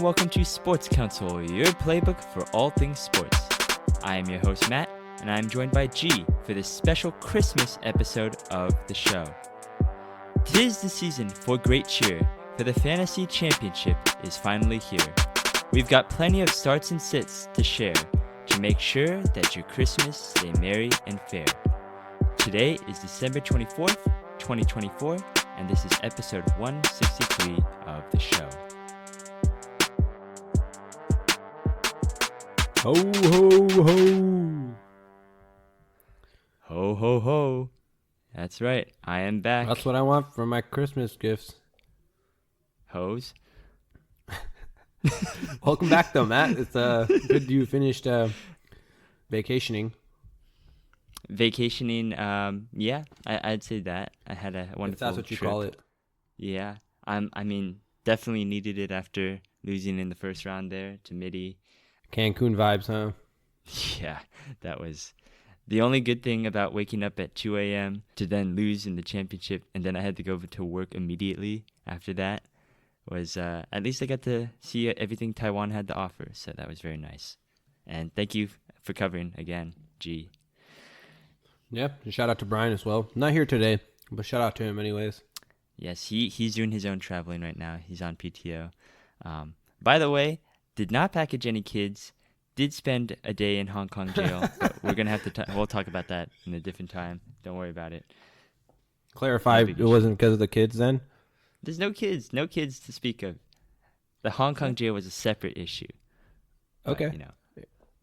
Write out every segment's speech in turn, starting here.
welcome to Sports Council, your playbook for all things sports. I am your host, Matt, and I am joined by G for this special Christmas episode of the show. Tis the season for great cheer, for the Fantasy Championship is finally here. We've got plenty of starts and sits to share to make sure that your Christmas stay merry and fair. Today is December 24th, 2024, and this is episode 163 of the show. Ho, ho, ho. Ho, ho, ho. That's right. I am back. That's what I want for my Christmas gifts. Hose. Welcome back, though, Matt. It's good you finished vacationing. Vacationing, yeah, I'd say that. I had a wonderful If that's what you trip. call it. Yeah. I mean, definitely needed it after losing in the first round there to Midi. Cancun vibes, huh? Yeah, that was the only good thing about waking up at 2 a.m. to then lose in the championship, and then I had to go to work immediately after that, was at least I got to see everything Taiwan had to offer, so that was very nice. And thank you for covering again, G. Yeah, and shout out to Brian as well. Not here today, but shout out to him anyways. Yes, he's doing his own traveling right now. He's on PTO. By the way, did not package any kids. Did spend a day in Hong Kong jail. But we're gonna have to. We'll talk about that in a different time. Don't worry about it. Clarify, it wasn't because of the kids then? There's no kids to speak of. The Hong Kong jail was a separate issue. Okay. But, you know.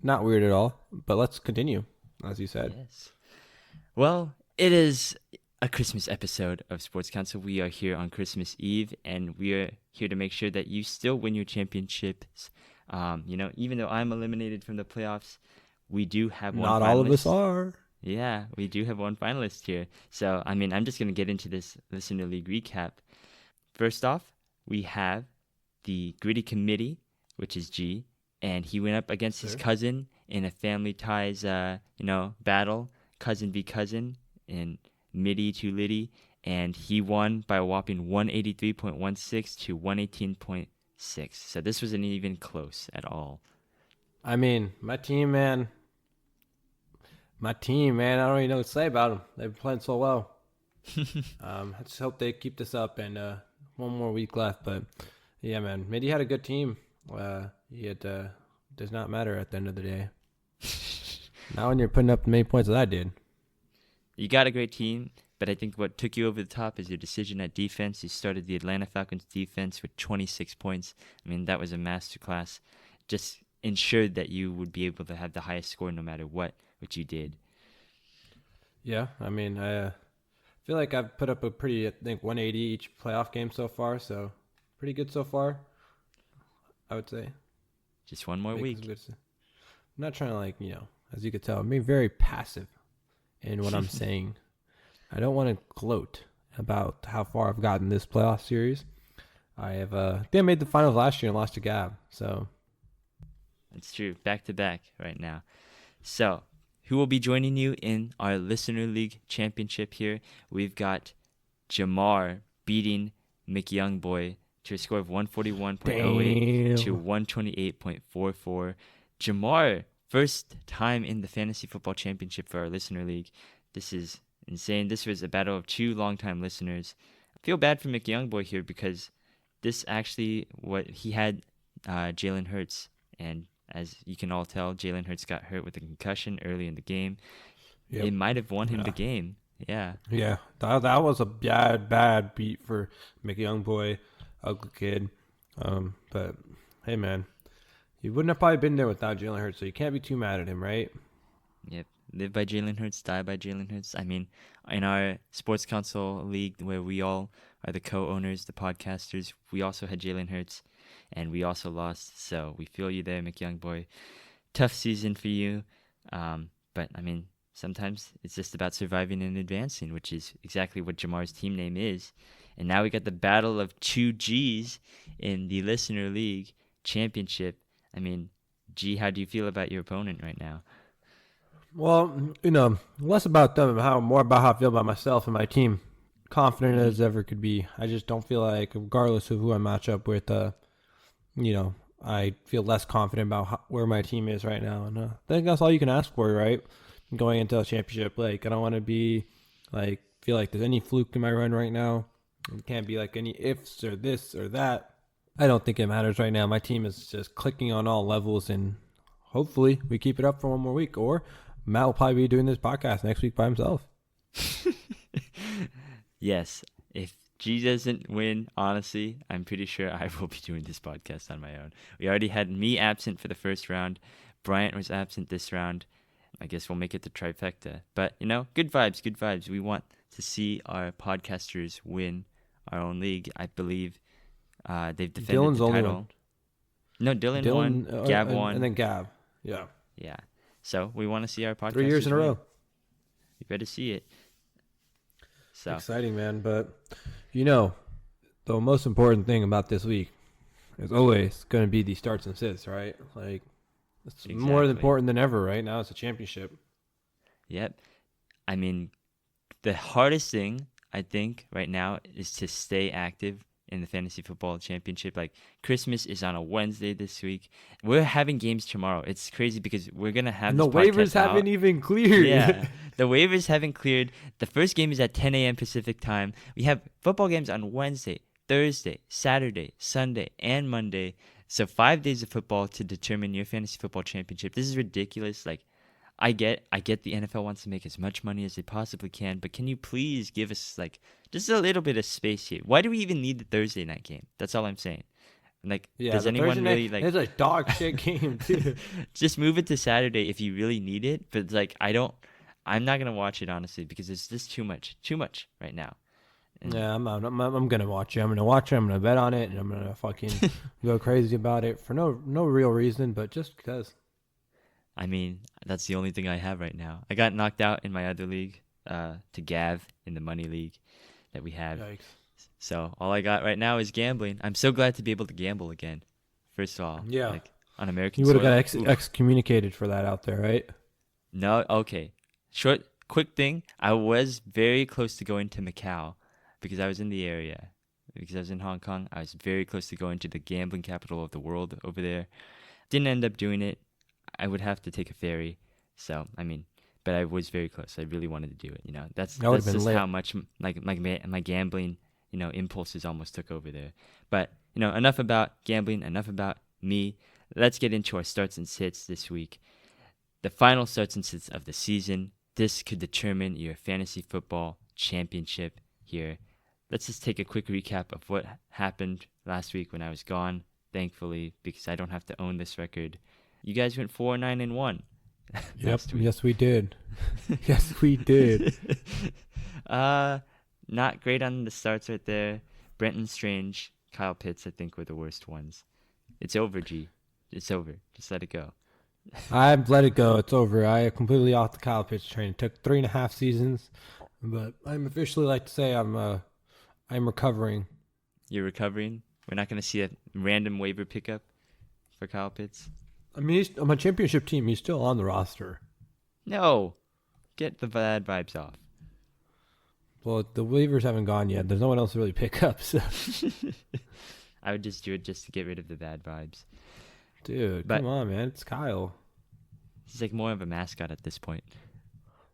Not weird at all, but let's continue, as you said. Yes. Well, it is a Christmas episode of Sports Council. We are here on Christmas Eve, and we are here to make sure that you still win your championships. Even though I'm eliminated from the playoffs, we do have one finalist. Not all of us are. Yeah, we do have one finalist here. So, I mean, I'm just going to get into this Listener League recap. First off, we have the Gritty Committee, which is G, and he went up against his cousin in a family ties, battle, cousin v. cousin, in Midi to Liddy, and he won by a whopping 183.16 to 118.6. So this wasn't even close at all. I mean, my team, man, I don't even know what to say about them. They've been playing so well. I just hope they keep this up, and one more week left. But yeah, man, Midi had a good team. It does not matter at the end of the day. Not when you're putting up the many points that I did. You got a great team, but I think what took you over the top is your decision at defense. You started the Atlanta Falcons defense with 26 points. I mean, that was a masterclass. Just ensured that you would be able to have the highest score no matter what, which you did. Yeah, I mean, I feel like I've put up a pretty, 180 each playoff game so far, so pretty good so far, I would say. Just one more week. I'm not trying to, as you could tell, I'm being very passive in what I'm saying. I don't want to gloat about how far I've gotten this playoff series. I have, I think I made the finals last year and lost to Gab, so. That's true. Back to back right now. So, who will be joining you in our Listener League Championship here? We've got Jamar beating McYoungboy to a score of 141.08 to 128.44. Jamar, first time in the Fantasy Football Championship for our Listener League. This is insane. This was a battle of two longtime listeners. I feel bad for McYoungboy here because this actually, what he had Jalen Hurts, and as you can all tell, Jalen Hurts got hurt with a concussion early in the game. Yep. It might have won him the game. Yeah. Yeah, that was a bad beat for McYoungboy, ugly kid. But hey, man, he wouldn't have probably been there without Jalen Hurts, so you can't be too mad at him, right? Yep. Live by Jalen Hurts, die by Jalen Hurts. I mean, in our Sports Council League, where we all are the co-owners, the podcasters, we also had Jalen Hurts, and we also lost. So we feel you there, McYoungboy. Tough season for you. But, I mean, sometimes it's just about surviving and advancing, which is exactly what Jamar's team name is. And now we got the battle of two Gs in the Listener League Championship. I mean, G, how do you feel about your opponent right now? Well, less about them and more about how I feel about myself and my team. Confident as ever could be. I just don't feel like, regardless of who I match up with, I feel less confident about where my team is right now. And I think that's all you can ask for, right? Going into a championship. Like, I don't want to be like, feel like there's any fluke in my run right now. It can't be like any ifs or this or that. I don't think it matters right now. My team is just clicking on all levels, and hopefully we keep it up for one more week. Or Matt will probably be doing this podcast next week by himself. Yes. If G doesn't win, honestly, I'm pretty sure I will be doing this podcast on my own. We already had me absent for the first round. Bryant was absent this round. I guess we'll make it the trifecta. But, good vibes, good vibes. We want to see our podcasters win our own league. I believe they've defended Dylan's the only title. one. No, Dylan won, Gab won. And then Gab. Yeah. Yeah. So we want to see our podcasters 3 years in a win. row. You better see it. So exciting, man. But, the most important thing about this week is always going to be the starts and sits, right? Like, it's more important than ever right now. It's a championship. Yep. I mean, the hardest thing, I think, right now is to stay active in the fantasy football championship. Like, Christmas is on a Wednesday this week. We're having games tomorrow. It's crazy because we're going to have and this the waivers haven't even cleared. Yeah. The waivers haven't cleared. The first game is at 10 a.m. Pacific time. We have football games on Wednesday, Thursday, Saturday, Sunday, and Monday. So 5 days of football to determine your fantasy football championship. This is ridiculous. Like, I get the NFL wants to make as much money as they possibly can, but can you please give us like just a little bit of space here? Why do we even need the Thursday night game? That's all I'm saying. Like, yeah, does anyone really like? It's a dog shit game too. Just move it to Saturday if you really need it. But like, I'm not gonna watch it honestly because it's just too much right now. And yeah, I'm gonna watch it. I'm gonna watch it. I'm gonna bet on it, and I'm gonna fucking go crazy about it for no real reason, but just because. I mean, that's the only thing I have right now. I got knocked out in my other league to Gav in the money league that we have. Yikes. So all I got right now is gambling. I'm so glad to be able to gamble again. First of all, yeah, like on American you would have soil. got excommunicated for that out there, right? No, okay. Quick thing. I was very close to going to Macau because I was in the area. Because I was in Hong Kong, I was very close to going to the gambling capital of the world over there. Didn't end up doing it. I would have to take a ferry. So, I mean, but I was very close. I really wanted to do it. That's just how much like my gambling, impulses almost took over there. But, enough about gambling, enough about me. Let's get into our starts and sits this week. The final starts and sits of the season. This could determine your fantasy football championship here. Let's just take a quick recap of what happened last week when I was gone, thankfully, because I don't have to own this record. You guys went 4-9-1. Yep. Yes, we did. Yes, we did. Not great on the starts right there. Brenton Strange, Kyle Pitts, I think were the worst ones. It's over, G. It's over. Just let it go. I've let it go. It's over. I completely off the Kyle Pitts train. It took 3.5 seasons, but I'm officially like to say I'm recovering. You're recovering? We're not going to see a random waiver pickup for Kyle Pitts? I mean, on my championship team, he's still on the roster. No. Get the bad vibes off. Well, the waivers haven't gone yet. There's no one else to really pick up. So. I would just do it just to get rid of the bad vibes. Dude, come on, man. It's Kyle. He's like more of a mascot at this point.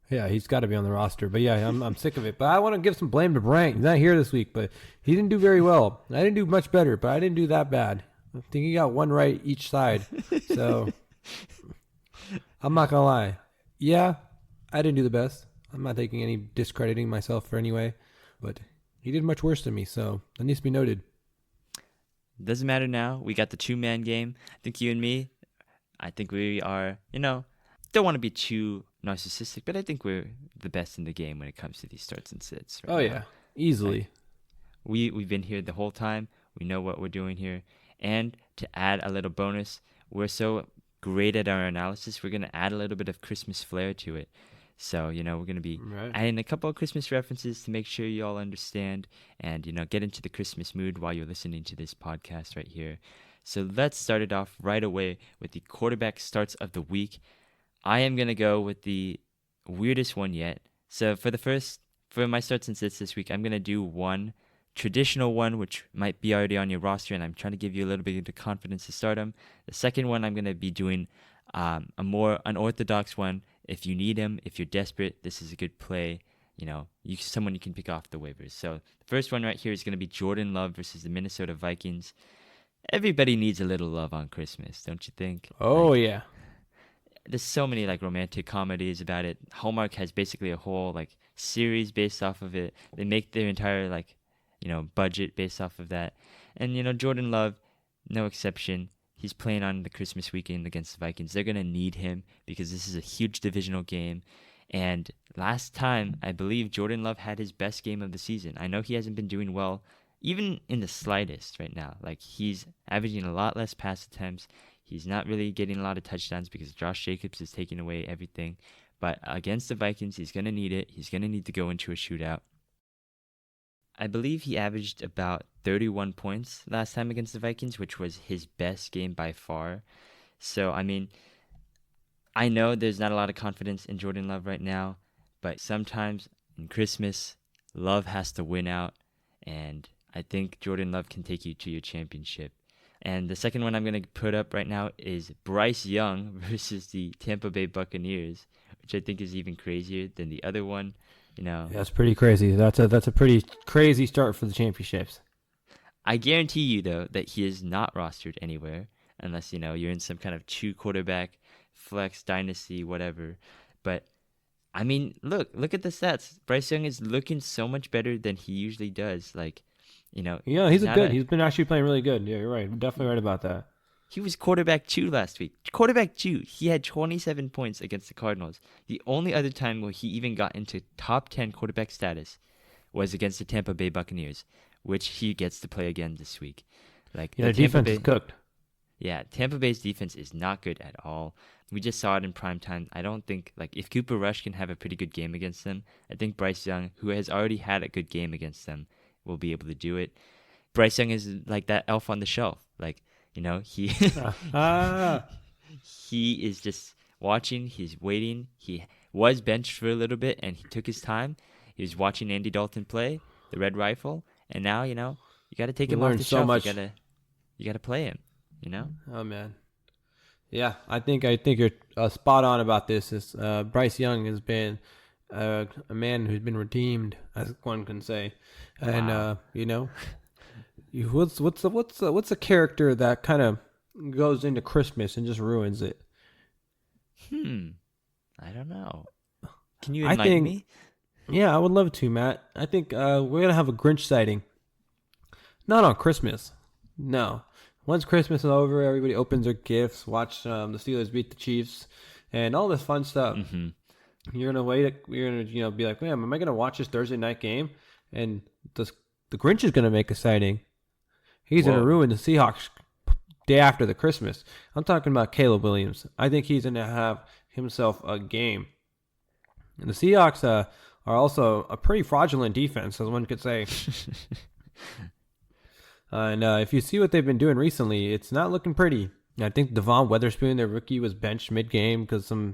Yeah, he's got to be on the roster. But yeah, I'm sick of it. But I want to give some blame to Bryant. He's not here this week, but he didn't do very well. I didn't do much better, but I didn't do that bad. I think he got one right each side. So I'm not going to lie. Yeah, I didn't do the best. I'm not taking any discrediting myself for any way, but he did much worse than me. So that needs to be noted. Doesn't matter now. We got the 2-man game. I think you and me, I think we are, don't want to be too narcissistic, but I think we're the best in the game when it comes to these starts and sits. Right now. Yeah, easily. Like, we've been here the whole time. We know what we're doing here. And to add a little bonus, we're so great at our analysis, we're going to add a little bit of Christmas flair to it. So, we're going to be adding a couple of Christmas references to make sure you all understand and, get into the Christmas mood while you're listening to this podcast right here. So let's start it off right away with the quarterback starts of the week. I am going to go with the weirdest one yet. So for my starts and sits this week, I'm going to do one traditional one, which might be already on your roster, and I'm trying to give you a little bit of the confidence to start him. The second one, I'm going to be doing a more unorthodox one. If you need him, if you're desperate, this is a good play. Someone you can pick off the waivers. So the first one right here is going to be Jordan Love versus the Minnesota Vikings. Everybody needs a little love on Christmas, don't you think? Oh, yeah. There's so many romantic comedies about it. Hallmark has basically a whole series based off of it. They make their entire budget based off of that. And Jordan Love, no exception. He's playing on the Christmas weekend against the Vikings. They're gonna need him because this is a huge divisional game. And last time, I believe Jordan Love had his best game of the season. I know he hasn't been doing well, even in the slightest right now. He's averaging a lot less pass attempts. He's not really getting a lot of touchdowns because Josh Jacobs is taking away everything. But against the Vikings, he's going to need it. He's going to need to go into a shootout. I believe he averaged about 31 points last time against the Vikings, which was his best game by far. So, I know there's not a lot of confidence in Jordan Love right now, but sometimes in Christmas, love has to win out. And I think Jordan Love can take you to your championship. And the second one I'm going to put up right now is Bryce Young versus the Tampa Bay Buccaneers, which I think is even crazier than the other one. Yeah, that's pretty crazy. That's a pretty crazy start for the championships. I guarantee you, though, that he is not rostered anywhere unless, you're in some kind of 2-quarterback flex dynasty, whatever. But, look at the stats. Bryce Young is looking so much better than he usually does. Yeah, he's been actually playing really good. Yeah, you're right. I'm definitely right about that. He was quarterback 2 last week. Quarterback 2. He had 27 points against the Cardinals. The only other time where he even got into top 10 quarterback status was against the Tampa Bay Buccaneers, which he gets to play again this week. The defense is cooked. Yeah, Tampa Bay's defense is not good at all. We just saw it in prime time. I don't think, if Cooper Rush can have a pretty good game against them, I think Bryce Young, who has already had a good game against them, will be able to do it. Bryce Young is like that elf on the shelf. He he is just watching. He's waiting. He was benched for a little bit, and he took his time. He was watching Andy Dalton play the Red Rifle, and now you got to take him off the shelf. Much. You got to play him. Oh man, yeah. I think you're spot on about this. Bryce Young has been a man who's been redeemed, as one can say, and wow. What's a character that kind of goes into Christmas and just ruins it? I don't know. Can you enlighten me? Yeah, I would love to, Matt. I think we're gonna have a Grinch sighting. Not on Christmas. No. Once Christmas is over, everybody opens their gifts, watch the Steelers beat the Chiefs, and all this fun stuff. Mm-hmm. You're gonna wait. You're gonna be like, man, am I gonna watch this Thursday night game? And the Grinch is gonna make a sighting. He's going to ruin the Seahawks day after the Christmas. I'm talking about Caleb Williams. I think he's going to have himself a game. And the Seahawks are also a pretty fraudulent defense, as one could say. And if you see what they've been doing recently, it's not looking pretty. I think Devon Witherspoon, their rookie, was benched mid-game because I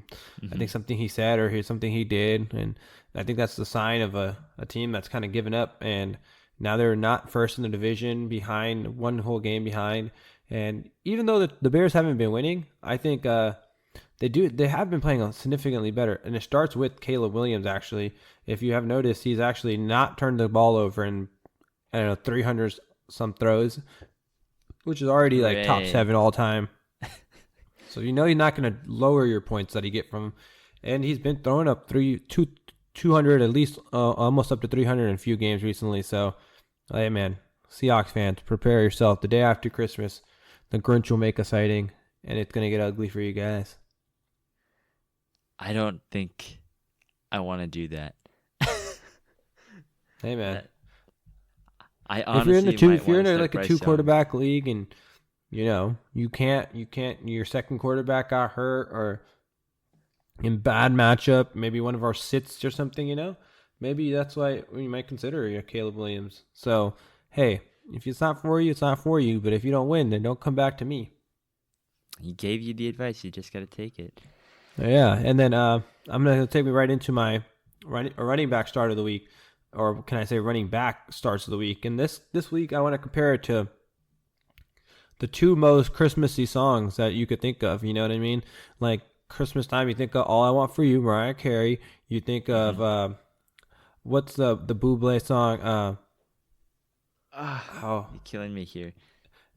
think something he said or something he did. And I think that's the sign of a team that's kind of given up. And now they're not first in the division, behind, one whole game behind. And even though the Bears haven't been winning, I think they have been playing significantly better. And it starts with Caleb Williams, actually. If you have noticed, he's actually not turned the ball over in, 300 some throws, which is already top 7 all time. So you're not going to lower your points that you get from him. And he's been throwing up 200, at least almost up to 300 in a few games recently. So, hey, man, Seahawks fans, prepare yourself. The day after Christmas, the Grinch will make a sighting, and it's going to get ugly for you guys. I don't think I want to do that. Hey, man. I honestly if you're in a 2-quarterback league and, you can't, your second quarterback got hurt or in bad matchup, maybe one of our sits or something, maybe that's why we might consider Caleb Williams. So, hey, if it's not for you, it's not for you. But if you don't win, then don't come back to me. He gave you the advice. You just got to take it. Yeah, and then I'm going to take me right into my running back start of the week. or can I say running back starts of the week. And this week, I want to compare it to the two most Christmassy songs that you could think of. You know what I mean? Like Christmas time, you think of "All I Want for You," Mariah Carey. You think of what's the Bublé song? You're killing me here.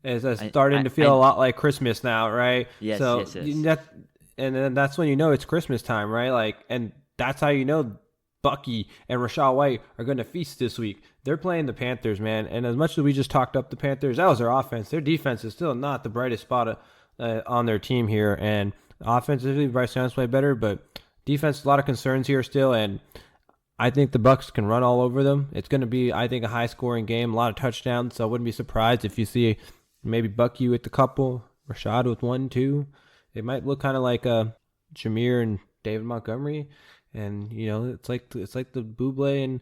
It's starting to feel a lot like Christmas now, right? Yes, so yes. and then that's when you know it's Christmas time, right? Like, and that's how you know Bucky and Rachaad White are going to feast this week. They're playing the Panthers, man. And as much as we just talked up the Panthers, that was their offense. Their defense is still not the brightest spot on their team here. And offensively, Bryce Young's played better, but defense, a lot of concerns here still. And I think the Bucs can run all over them. It's going to be, I think, a high-scoring game, a lot of touchdowns. So I wouldn't be surprised if you see maybe Bucky with a couple, Rachaad with 1, 2. It might look kind of like Jameer and David Montgomery. And, you know, it's like the Bublé and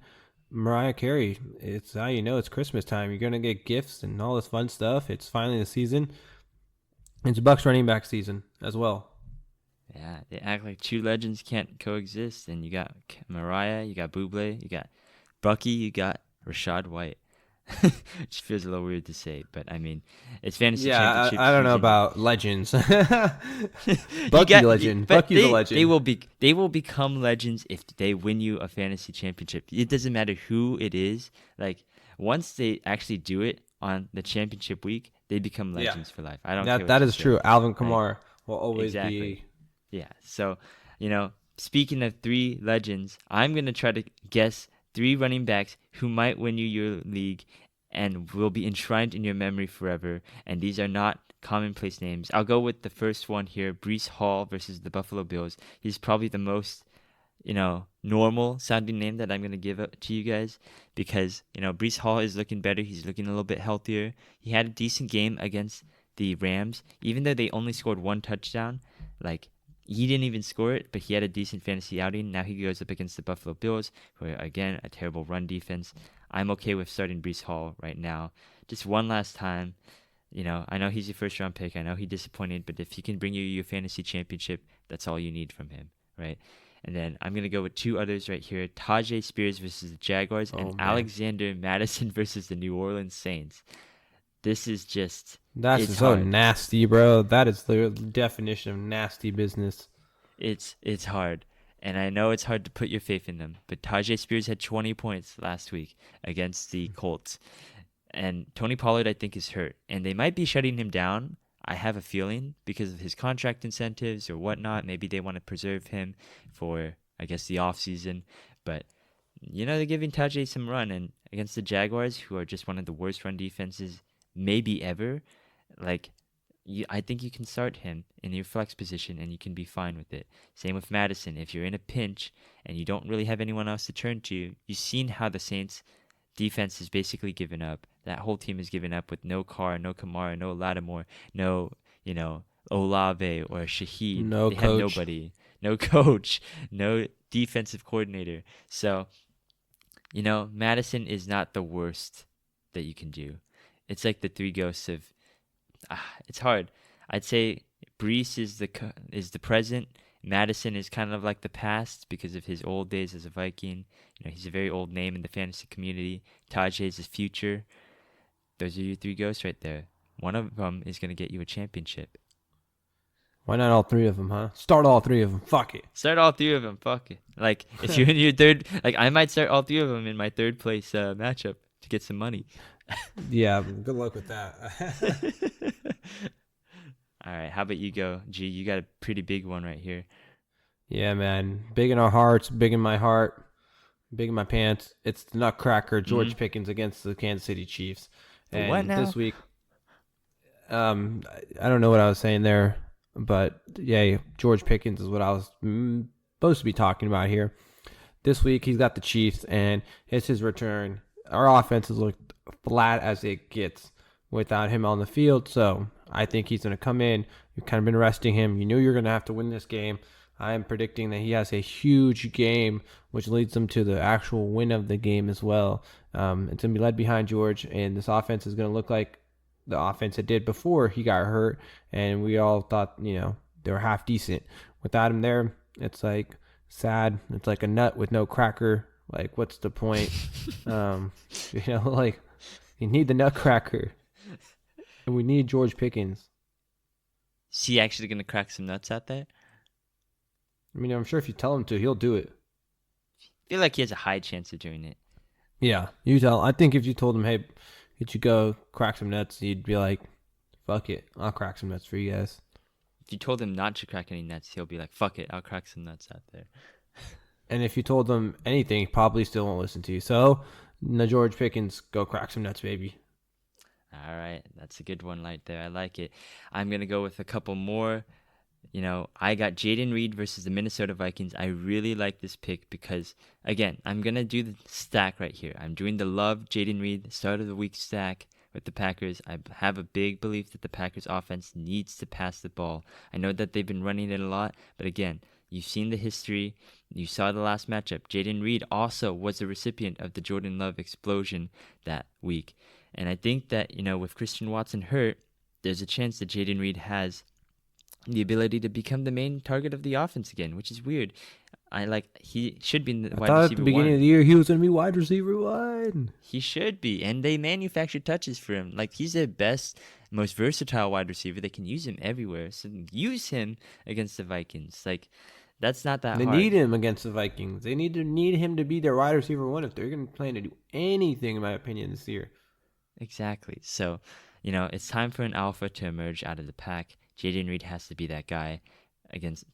Mariah Carey. It's how you know it's Christmas time. You're going to get gifts and all this fun stuff. It's finally the season. It's Bucs running back season as well. Yeah, they act like two legends can't coexist. And you got Mariah, you got Bublé, you got Bucky, you got Rachaad White. Which feels a little weird to say, but I mean, it's fantasy championship. I don't know about legends. Bucky's legend. Bucky's a legend. They will become legends if they win you a fantasy championship. It doesn't matter who it is. Like once they actually do it on the championship week, they become legends for life. I don't care. That is true. Alvin Kamara will always be. Yeah. So, you know, speaking of three legends, I'm gonna try to guess 3 running backs who might win you your league and will be enshrined in your memory forever. And these are not commonplace names. I'll go with the first one here, Breece Hall versus the Buffalo Bills. He's probably the most, you know, normal sounding name that I'm going to give up to you guys because, you know, Breece Hall is looking better. He's looking a little bit healthier. He had a decent game against the Rams, even though they only scored 1 touchdown. Like, he didn't even score it, but he had a decent fantasy outing. Now he goes up against the Buffalo Bills, who are, again, a terrible run defense. I'm okay with starting Breece Hall right now. Just one last time. You know, I know he's your first-round pick. I know he disappointed, but if he can bring you your fantasy championship, that's all you need from him, right? And then I'm going to go with 2 others right here. Tajay Spears versus the Jaguars and Alexander Madison versus the New Orleans Saints. This is just... That's so hard. Nasty, bro. That is the definition of nasty business. It's hard. And I know it's hard to put your faith in them. But Tajay Spears had 20 points last week against the Colts. And Tony Pollard, I think, is hurt. And they might be shutting him down, I have a feeling, because of his contract incentives or whatnot. Maybe they want to preserve him for, I guess, the offseason. But, you know, they're giving Tajay some run. And against the Jaguars, who are just one of the worst run defenses maybe ever, like, I think you can start him in your flex position and you can be fine with it. Same with Madison. If you're in a pinch and you don't really have anyone else to turn to, you've seen how the Saints defense has basically given up. That whole team has given up with no Carr, no Kamara, no Lattimore, no, you know, Olave or Shaheed. No they coach. have nobody. No coach. No defensive coordinator. So, you know, Madison is not the worst that you can do. It's like the 3 ghosts of... it's hard. I'd say Breece is the present. Madison is kind of like the past because of his old days as a Viking. You know, he's a very old name in the fantasy community. Tajay is his future. Those are your 3 ghosts right there. One of them is going to get you a championship. Why not all 3 of them, huh? Start all 3 of them. Fuck it. Start all 3 of them. Fuck it. Like, if you're in your third... Like, I might start all 3 of them in my third place matchup to get some money. Yeah, good luck with that. All right, how about you go, G? You got a pretty big one right here. Yeah, man. Big in our hearts, big in my heart, big in my pants. It's the Nutcracker, George Pickens against the Kansas City Chiefs. And what now? This week, I don't know what I was saying there, but yeah, George Pickens is what I was supposed to be talking about here. This week, he's got the Chiefs, and it's his return. Our offense has looked flat as it gets without him on the field, so I think he's going to come in. You've kind of been resting him. You knew you're going to have to win this game. I am predicting that he has a huge game, which leads them to the actual win of the game as well. It's going to be led behind George, and this offense is going to look like the offense it did before he got hurt, and we all thought, you know, they were half decent. Without him there, it's like sad. It's like a nut with no cracker Like, what's the point? Um, like you need the Nutcracker, and we need George Pickens. Is he actually gonna crack some nuts out there? I mean, I'm sure if you tell him to, he'll do it. I feel like he has a high chance of doing it. Yeah, you tell. I think if you told him, "Hey, could you go crack some nuts?" He'd be like, "Fuck it, I'll crack some nuts for you guys." If you told him not to crack any nuts, he'll be like, "Fuck it, I'll crack some nuts out there." And if you told him anything, he probably still won't listen to you. So, no, George Pickens, go crack some nuts, baby. All right, that's a good one right there. I like it. I'm gonna go with a couple more. I got Jaden Reed versus the Minnesota Vikings. I really like this pick because, again, I'm going to do the stack right here. I'm doing the love Jaden Reed start of the week stack with the Packers. I have a big belief that the Packers offense needs to pass the ball. I know that they've been running it a lot, but again, you've seen the history. You saw the last matchup. Jaden Reed also was the recipient of the Jordan Love explosion that week. And I think that, with Christian Watson hurt, there's a chance that Jaden Reed has the ability to become the main target of the offense again, which is weird. He should be in the I wide thought receiver at the beginning one. of the year he was going to be wide receiver one. He should be, and they manufacture touches for him. Like, he's the best, most versatile wide receiver. They can use him everywhere. So use him against the Vikings. Like, that's not that They hard. need him against the Vikings. They need him to be their wide receiver one if they're going to plan to do anything, in my opinion, this year. Exactly. So, it's time for an alpha to emerge out of the pack. Jaden Reed has to be that guy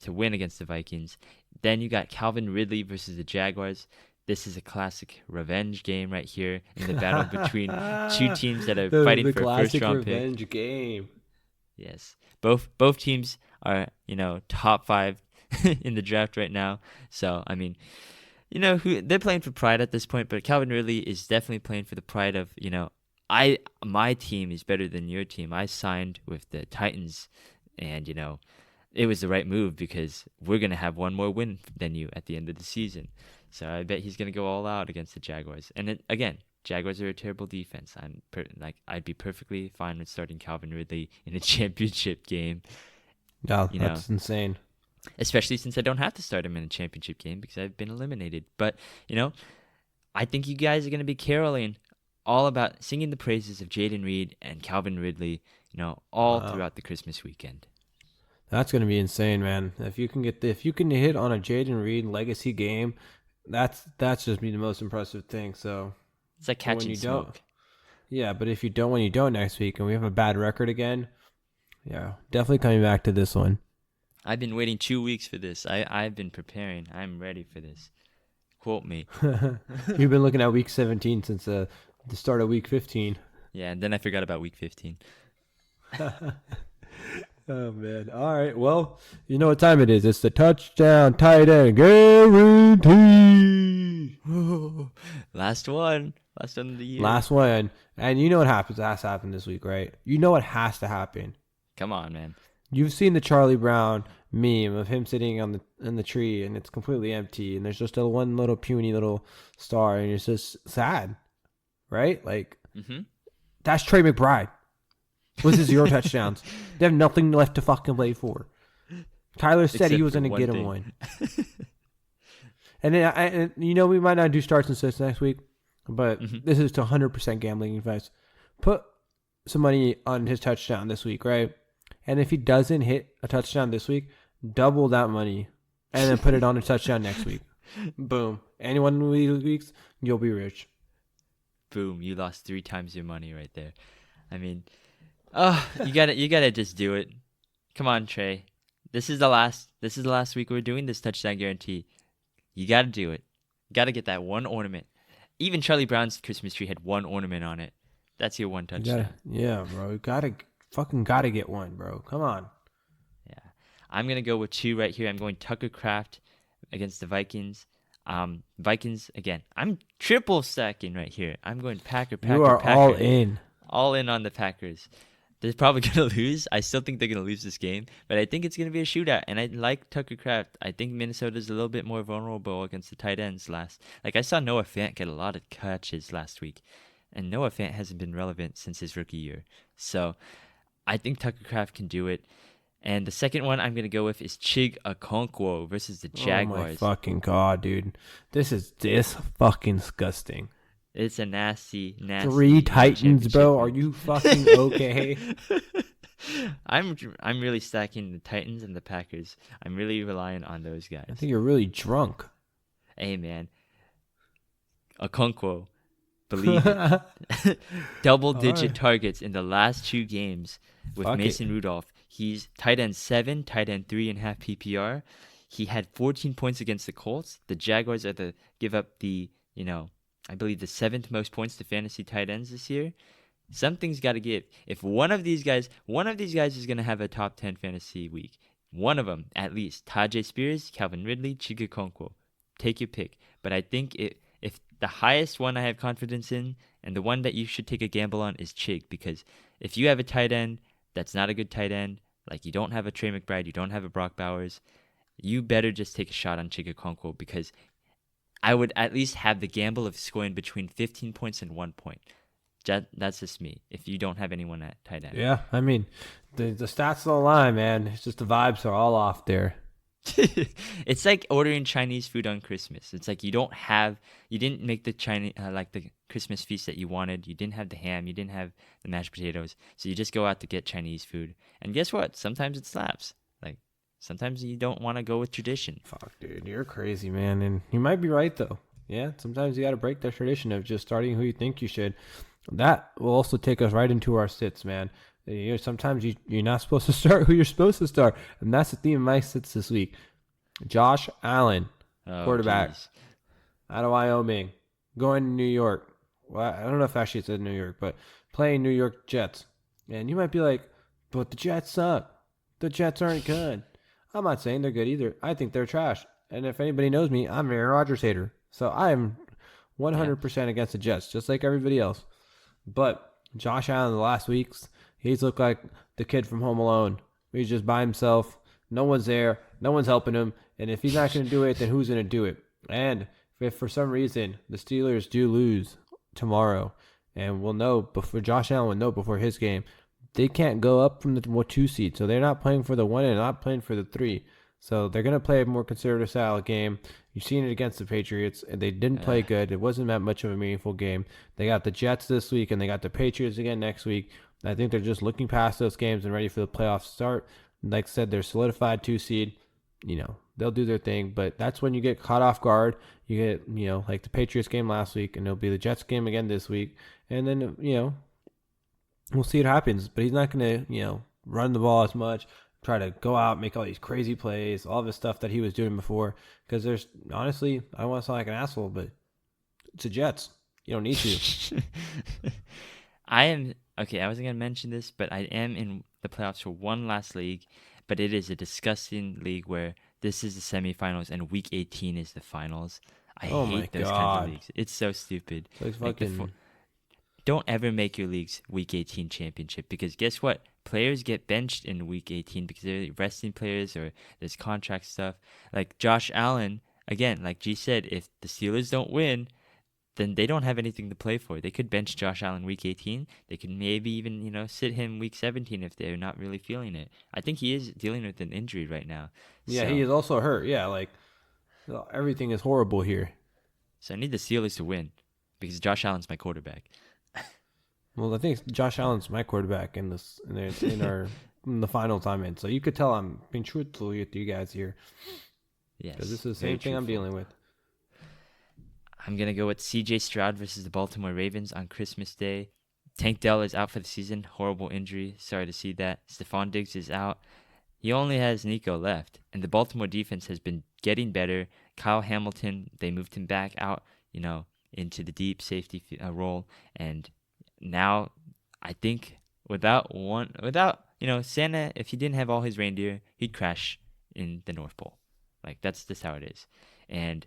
to win against the Vikings. Then you got Calvin Ridley versus the Jaguars. This is a classic revenge game right here in the battle between two teams that are fighting for a first round pick. The classic revenge game. Yes. Both teams are, top 5 in the draft right now. So, I mean, they're playing for pride at this point, but Calvin Ridley is definitely playing for the pride of, my team is better than your team. I signed with the Titans, and it was the right move because we're gonna have one more win than you at the end of the season. So I bet he's gonna go all out against the Jaguars. And again, Jaguars are a terrible defense. I'd be perfectly fine with starting Calvin Ridley in a championship game. No, that's insane. Especially since I don't have to start him in a championship game because I've been eliminated. But I think you guys are gonna be caroling all about singing the praises of Jaden Reed and Calvin Ridley, all throughout the Christmas weekend. That's gonna be insane, man. If you can hit on a Jaden Reed legacy game, that's just be the most impressive thing. So it's like catching smoke. Yeah, but if you don't, when you don't next week, and we have a bad record again, yeah, definitely coming back to this one. I've been waiting 2 weeks for this. I've been preparing. I'm ready for this. Quote me. You've been looking at week 17 since the start of week 15. Yeah, and then I forgot about week 15. Oh, man. All right. Well, you know what time it is. It's the touchdown tight end guarantee. Last one of the year. Last one. And you know what has to happen this week, right? You know what has to happen. Come on, man. You've seen the Charlie Brown meme of him sitting in the tree, and it's completely empty, and there's just a one little puny little star, and it's just sad, right? Like, That's Trey McBride. With his 0 touchdowns. They have nothing left to fucking play for. Tyler said he was going to get him one. And then, we might not do starts and sits next week, but this is to 100% gambling advice. Put some money on his touchdown this week, right? And if he doesn't hit a touchdown this week, double that money and then put it on a touchdown next week. Boom. Any one of these weeks, you'll be rich. Boom. You lost 3 times your money right there. I mean, you gotta just do it. Come on, Trey. This is the last week we're doing this touchdown guarantee. You gotta do it. You gotta get that one ornament. Even Charlie Brown's Christmas tree had one ornament on it. That's your one touchdown. Yeah, bro. You gotta get one, bro. Come on. Yeah. I'm going to go with 2 right here. I'm going Tucker Kraft against the Vikings. Vikings, again, I'm triple stacking right here. I'm going Packer. You are all in. All in on the Packers. They're probably going to lose. I still think they're going to lose this game, but I think it's going to be a shootout, and I like Tucker Kraft. I think Minnesota's a little bit more vulnerable against the tight ends I saw Noah Fant get a lot of catches last week, and Noah Fant hasn't been relevant since his rookie year. So I think Tucker Kraft can do it. And the second one I'm gonna go with is Chig Okonkwo versus the Jaguars. Oh my fucking god, dude! This fucking disgusting. It's a nasty, nasty. 3 Titans, bro. Are week. you fucking okay? I'm really stacking the Titans and the Packers. I'm really relying on those guys. I think you're really drunk. Hey man, Okonkwo, believe it. Double-digit targets in the last 2 games with Mason Rudolph. He's tight end 7, tight end 3.5 PPR. He had 14 points against the Colts. The Jaguars are give up the I believe the 7th most points to fantasy tight ends this year. Something's got to give. If one of these guys is going to have a top 10 fantasy week, one of them at least, Tajay Spears, Calvin Ridley, Chig Okonkwo, take your pick. But I think if the highest one I have confidence in and the one that you should take a gamble on is Chig, because if you have a tight end that's not a good tight end, like you don't have a Trey McBride, you don't have a Brock Bowers, you better just take a shot on Chig Okonkwo, because I would at least have the gamble of scoring between 15 points and 1 point. That's just me. If you don't have anyone at tight end. Yeah, I mean, the stats don't lie, man. It's just the vibes are all off there. It's like ordering Chinese food on Christmas. It's like you didn't make the Chinese like the Christmas feast that you wanted. You didn't have the ham. You didn't have the mashed potatoes. So you just go out to get Chinese food. And guess what? Sometimes it slaps. Like sometimes you don't want to go with tradition. Fuck, dude, you're crazy, man. And you might be right though. Yeah, sometimes you got to break that tradition of just starting who you think you should. That will also take us right into our sits, man. Sometimes you're not supposed to start who you're supposed to start, and that's the theme of my sits this week. Josh Allen, quarterback, out of Wyoming, going to New York. Well, I don't know if actually it's in New York, but playing New York Jets. And you might be like, but the Jets suck. The Jets aren't good. I'm not saying they're good either. I think they're trash. And if anybody knows me, I'm an Aaron Rodgers hater. So I am 100% against the Jets, just like everybody else. But Josh Allen the last weeks, he's looked like the kid from Home Alone. He's just by himself. No one's there. No one's helping him. And if he's not going to do it, then who's going to do it? And if for some reason the Steelers do lose tomorrow, and we'll know before Josh Allen will know before his game, they can't go up from the 2 seed. So they're not playing for the 1 and not playing for the 3. So they're going to play a more conservative style game. You've seen it against the Patriots, and they didn't play good. It wasn't that much of a meaningful game. They got the Jets this week, and they got the Patriots again next week. I think they're just looking past those games and ready for the playoffs to start. Like I said, they're solidified 2 seed. They'll do their thing, but that's when you get caught off guard. You get, like the Patriots game last week, and it'll be the Jets game again this week. And then, we'll see what happens. But he's not going to, run the ball as much, try to go out, make all these crazy plays, all this stuff that he was doing before. Because honestly, I don't want to sound like an asshole, but it's the Jets. You don't need to. I wasn't going to mention this, but I am in the playoffs for one last league, but it is a disgusting league where this is the semifinals and week 18 is the finals. I hate those kinds of leagues. It's so stupid. Don't ever make your leagues week 18 championship, because guess what? Players get benched in week 18 because they're resting players or there's contract stuff. Like Josh Allen, again, like G said, if the Steelers don't win, then they don't have anything to play for. They could bench Josh Allen week 18. They could maybe even, sit him week 17 if they're not really feeling it. I think he is dealing with an injury right now. Yeah, he is also hurt. Yeah, everything is horrible here. So I need the Steelers to win because Josh Allen's my quarterback. Well, I think Josh Allen's my quarterback in the final time in. So you could tell I'm being truthful with you guys here. Yes. Because this is the same thing I'm dealing with. I'm going to go with C.J. Stroud versus the Baltimore Ravens on Christmas Day. Tank Dell is out for the season. Horrible injury. Sorry to see that. Stephon Diggs is out. He only has Nico left. And the Baltimore defense has been getting better. Kyle Hamilton, they moved him back out, into the deep safety role. And now I think without Santa, if he didn't have all his reindeer, he'd crash in the North Pole. Like, that's just how it is. And,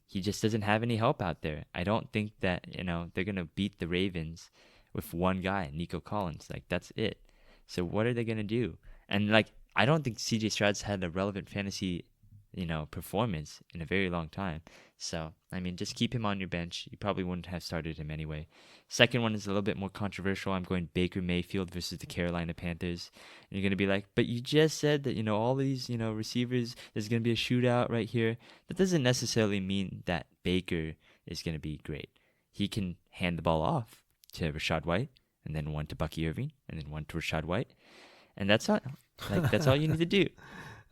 he just doesn't have any help out there. I don't think that, they're going to beat the Ravens with one guy, Nico Collins. Like, that's it. So what are they going to do? And, I don't think CJ Stroud's had a relevant fantasy performance in a very long time. So, I mean, just keep him on your bench. You probably wouldn't have started him anyway. Second one is a little bit more controversial. I'm going Baker Mayfield versus the Carolina Panthers. And you're going to be like, but you just said that, all these, receivers, there's going to be a shootout right here. That doesn't necessarily mean that Baker is going to be great. He can hand the ball off to Rashad White, and then one to Bucky Irving, and then one to Rashad White. And that's all you need to do.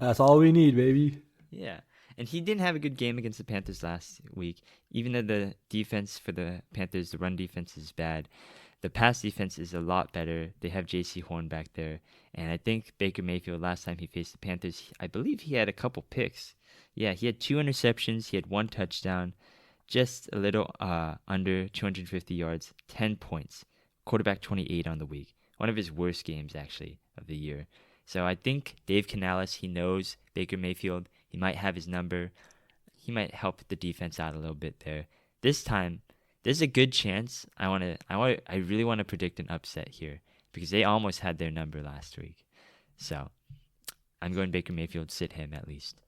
That's all we need, baby. Yeah. And he didn't have a good game against the Panthers last week. Even though the defense for the Panthers, the run defense is bad, the pass defense is a lot better. They have J.C. Horn back there. And I think Baker Mayfield, last time he faced the Panthers, I believe he had a couple picks. Yeah, he had 2 interceptions. He had 1 touchdown. Just a little under 250 yards, 10 points. Quarterback 28 on the week. One of his worst games, actually, of the year. So I think Dave Canales, he knows Baker Mayfield. He might have his number. He might help the defense out a little bit there. This time, there's a good chance. I really want to predict an upset here because they almost had their number last week. So I'm going Baker Mayfield, sit him at least.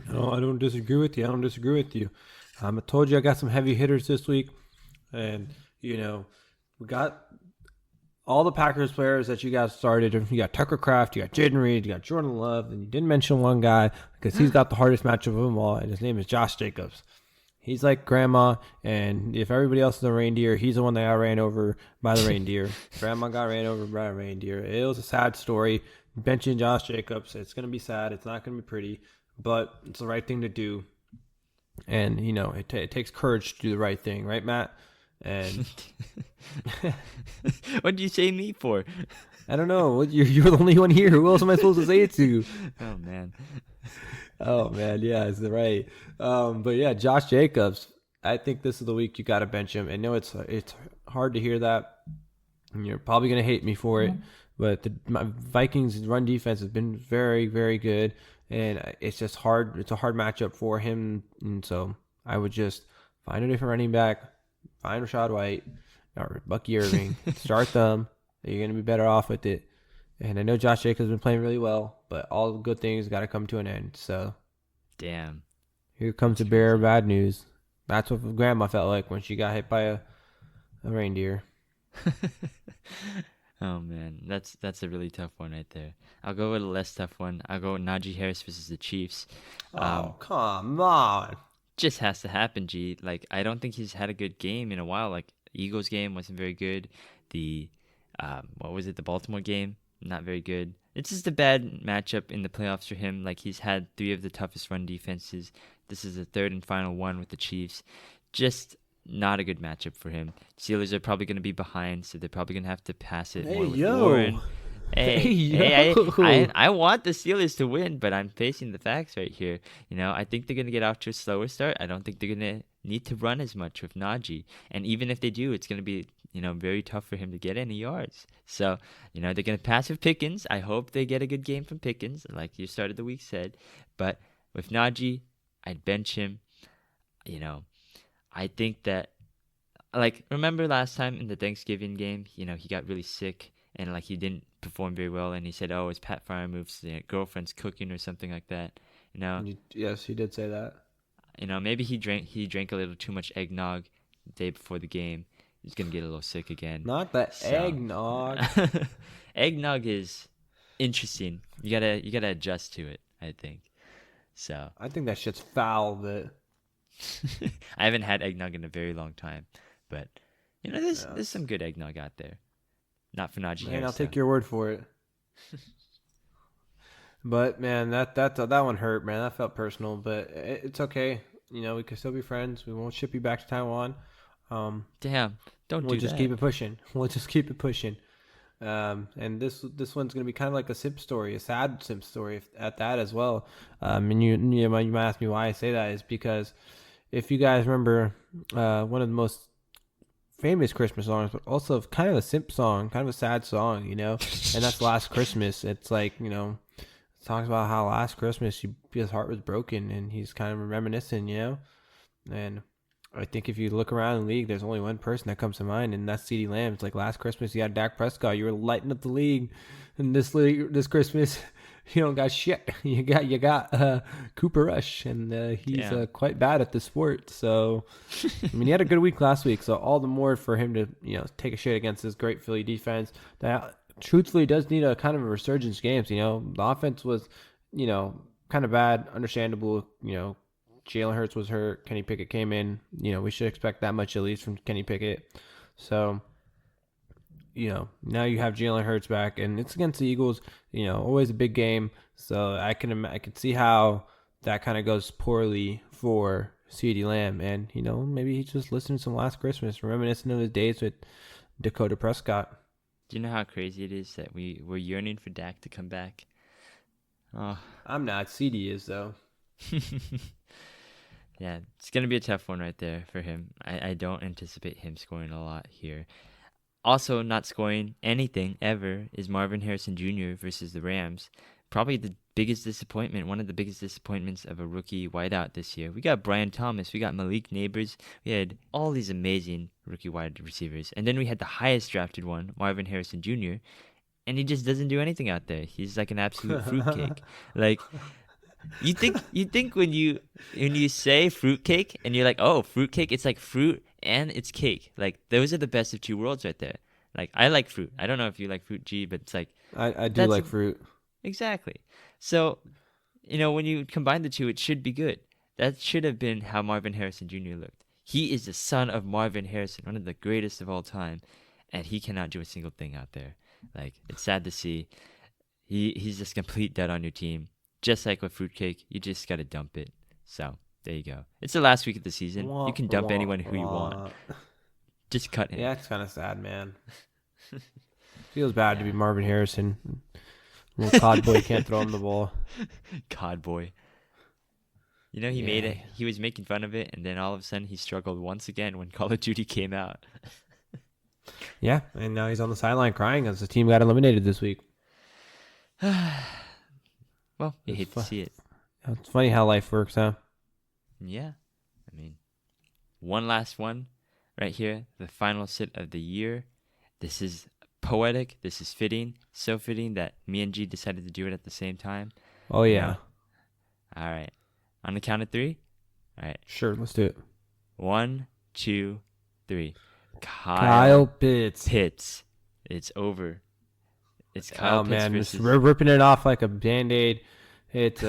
No, I don't disagree with you. I told you I got some heavy hitters this week, and we got all the Packers players that you guys started. You got Tucker Kraft, you got Jaden Reed, you got Jordan Love, and you didn't mention one guy because he's got the hardest matchup of them all, and his name is Josh Jacobs. He's like grandma, and if everybody else is a reindeer, he's the one that got ran over by the reindeer. Grandma got ran over by a reindeer. It was a sad story. Benching Josh Jacobs, it's going to be sad. It's not going to be pretty, but it's the right thing to do. And, it takes courage to do the right thing, right, Matt? And what did you say me for? I don't know. You're the only one here. Who else am I supposed to say it to? Oh man, yeah, it's right. But yeah, Josh Jacobs. I think this is the week you got to bench him. I know it's hard to hear that, and you're probably gonna hate me for it. But my Vikings' run defense has been very, very good, and it's just hard. It's a hard matchup for him, and so I would just find a different running back. Find Rashad White or Bucky Irving. Start them. You're going to be better off with it. And I know Josh Jacobs has been playing really well, but all the good things got to come to an end. So, damn. Here comes the bearer of bad news. That's what Grandma felt like when she got hit by a reindeer. Oh, man. That's a really tough one right there. I'll go with a less tough one. I'll go with Najee Harris versus the Chiefs. Come on. Just has to happen, G. Like, I don't think he's had a good game in a while. Like, Eagles game wasn't very good. The the Baltimore game, not very good. It's just a bad matchup in the playoffs for him. Like, he's had 3 of the toughest run defenses. This is the 3rd and final one with the Chiefs. Just not a good matchup for him. Steelers are probably going to be behind, so they're probably going to have to pass it more with Warren. I want the Steelers to win, but I'm facing the facts right here. I think they're going to get off to a slower start. I don't think they're going to need to run as much with Najee. And even if they do, it's going to be, very tough for him to get any yards. So, they're going to pass with Pickens. I hope they get a good game from Pickens, like you started the week said. But with Najee, I'd bench him. I think that, remember last time in the Thanksgiving game, he got really sick. And he didn't perform very well, and he said, "Oh, his Pat Fryermuth's girlfriend's cooking or something like that." Yes, he did say that. Maybe he drank a little too much eggnog the day before the game. He's gonna get a little sick again. Not the eggnog. Eggnog is interesting. You gotta adjust to it, I think. So I think that shit's foul. But I haven't had eggnog in a very long time, but there's some good eggnog out there. Not for Najee Harris. I'll take your word for it. But man, that one hurt, man. That felt personal, but it's okay. We can still be friends. We won't ship you back to Taiwan. Damn, don't do that. We'll just keep it pushing. And this one's gonna be kind of like a simp story, a sad simp story at that as well. And you might ask me why I say that is because if you guys remember, one of the most famous Christmas songs, but also kind of a simp song, kind of a sad song, and that's Last Christmas. It's like, it talks about how last Christmas his heart was broken, and he's kind of reminiscing, and I think if you look around the league, there's only one person that comes to mind, and that's CeeDee Lamb. It's like last Christmas you had Dak Prescott, you were lighting up the league, and this Christmas you don't got shit. You got Cooper Rush, and he's Damn. quite bad at the sport. So I mean, he had a good week last week, so all the more for him to take a shit against this great Philly defense. That truthfully does need a kind of a resurgence games. The offense was kind of bad, understandable. Jalen Hurts was hurt. Kenny Pickett came in. We should expect that much at least from Kenny Pickett. So now you have Jalen Hurts back, and it's against the Eagles. Always a big game. So I can see how that kind of goes poorly for CeeDee Lamb, and maybe he's just listening to some Last Christmas, reminiscing of his days with Dakota Prescott. Do you know how crazy it is that we're yearning for Dak to come back? Oh. I'm not. CD is though. Yeah, it's gonna be a tough one right there for him. I don't anticipate him scoring a lot here. Also, not scoring anything ever is Marvin Harrison Jr. versus the Rams. Probably the biggest disappointment, one of the biggest disappointments of a rookie wideout this year. We got Brian Thomas, we got Malik Neighbors, we had all these amazing rookie wide receivers. And then we had the highest drafted one, Marvin Harrison Jr., and he just doesn't do anything out there. He's like an absolute fruitcake. Like, you think when you say fruitcake and you're like, oh, fruitcake, it's like fruit and it's cake. Like, those are the best of two worlds right there. Like, I like fruit. I don't know if you like fruit, G, but it's like I do like fruit. Exactly. So, when you combine the two, it should be good. That should have been how Marvin Harrison Jr. looked. He is the son of Marvin Harrison, one of the greatest of all time, and he cannot do a single thing out there. Like, it's sad to see. He's just complete dead on your team. Just like with fruitcake, you just got to dump it. So, there you go. It's the last week of the season. You can dump anyone who you want. Just cut him. Yeah, it's kind of sad, man. Feels bad to be Marvin Harrison. Little cod boy can't throw him the ball. Cod boy. He made it. He was making fun of it, and then all of a sudden he struggled once again when Call of Duty came out. Yeah, and now he's on the sideline crying as the team got eliminated this week. Well, you hate to see it. It's funny how life works, huh? Yeah. I mean, one last one right here. The final sit of the year. This is poetic. This is fitting. So fitting that me and G decided to do it at the same time. Oh, yeah. All right. On the count of 3? All right. Sure, let's do it. 1, 2, 3. Kyle Pitts. It's over. It's Kyle Pitts man, versus... just ripping it off like a Band-Aid. It's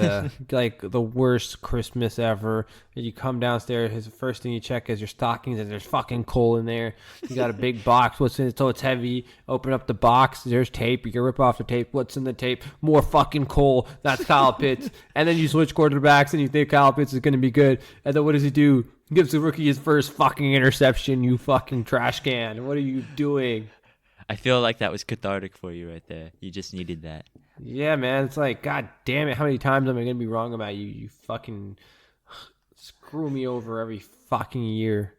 like the worst Christmas ever. You come downstairs, the first thing you check is your stockings, and there's fucking coal in there. You got a big box. What's in it? So it's heavy. Open up the box. There's tape. You can rip off the tape. What's in the tape? More fucking coal. That's Kyle Pitts. And then you switch quarterbacks, and you think Kyle Pitts is going to be good. And then what does he do? He gives the rookie his first fucking interception, you fucking trash can. What are you doing? I feel like that was cathartic for you right there. You just needed that. Yeah, man. It's like, God damn it. How many times am I going to be wrong about you? You fucking screw me over every fucking year.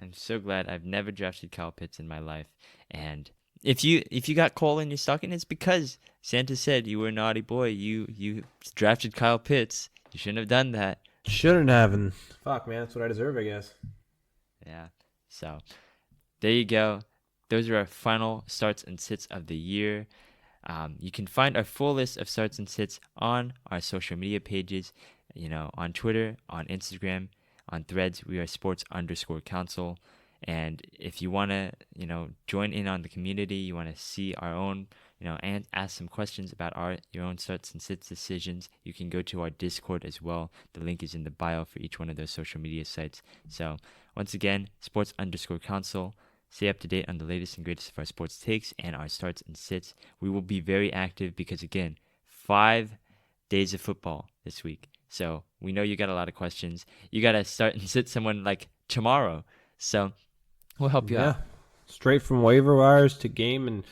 I'm so glad I've never drafted Kyle Pitts in my life. And if you got Cole in your stocking, it's because Santa said you were a naughty boy. You drafted Kyle Pitts. You shouldn't have done that. Shouldn't have. And fuck, man. That's what I deserve, I guess. Yeah. So, there you go. Those are our final starts and sits of the year. You can find our full list of starts and sits on our social media pages, on Twitter, on Instagram, on Threads. We are sports_council. And if you want to, join in on the community, you want to see our own, and ask some questions about your own starts and sits decisions, you can go to our Discord as well. The link is in the bio for each one of those social media sites. So once again, sports_council. Stay up to date on the latest and greatest of our sports takes and our starts and sits. We will be very active because, again, 5 days of football this week. So we know you got a lot of questions. You got to start and sit someone like tomorrow. So we'll help you out. Straight from waiver wires to game and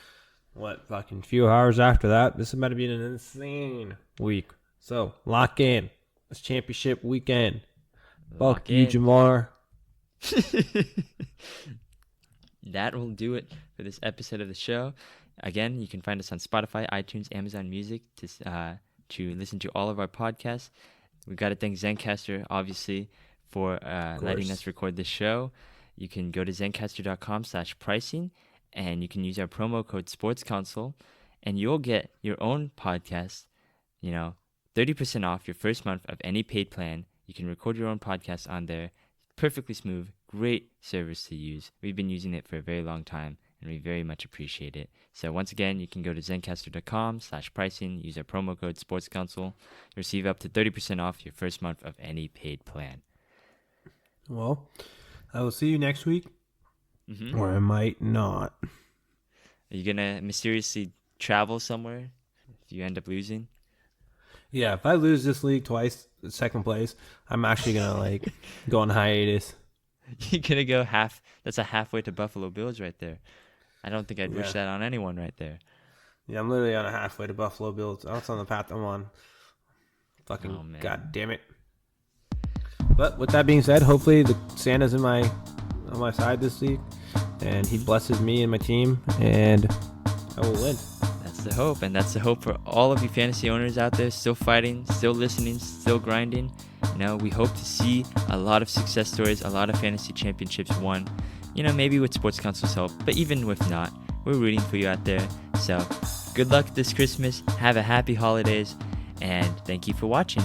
fucking few hours after that. This is about to be an insane week. So lock in. It's championship weekend. Fuck you, Jamar. That will do it for this episode of the show. Again, you can find us on Spotify, iTunes, Amazon Music to listen to all of our podcasts. We've got to thank Zencastr, obviously, for letting us record this show. You can go to zencastr.com/pricing, and you can use our promo code SportsCouncil. and you'll get your own podcast, 30% off your first month of any paid plan. You can record your own podcast on there. Perfectly smooth, great service to use. We've been using it for a very long time, and we very much appreciate it. So once again, you can go to zencastr.com/pricing, use our promo code SportsCouncil, receive up to 30% off your first month of any paid plan. Well, I will see you next week, Mm-hmm. or I might not. Are you going to mysteriously travel somewhere if you end up losing? Yeah, if I lose this league twice, second place, I'm actually going to go on hiatus. You're going to go that's a halfway to Buffalo Bills right there. I don't think I'd wish that on anyone right there. Yeah, I'm literally on a halfway to Buffalo Bills. That's on the path I'm on. Fucking Oh, man. God damn it. But with that being said, hopefully the Santa's on my side this week, and he blesses me and my team, and I will win. That's the hope, and that's the hope for all of you fantasy owners out there still fighting, still listening, still grinding. We hope to see a lot of success stories, a lot of fantasy championships won, maybe with Sports Council's help, but even if not, we're rooting for you out there. So good luck this Christmas, have a happy holidays, and thank you for watching.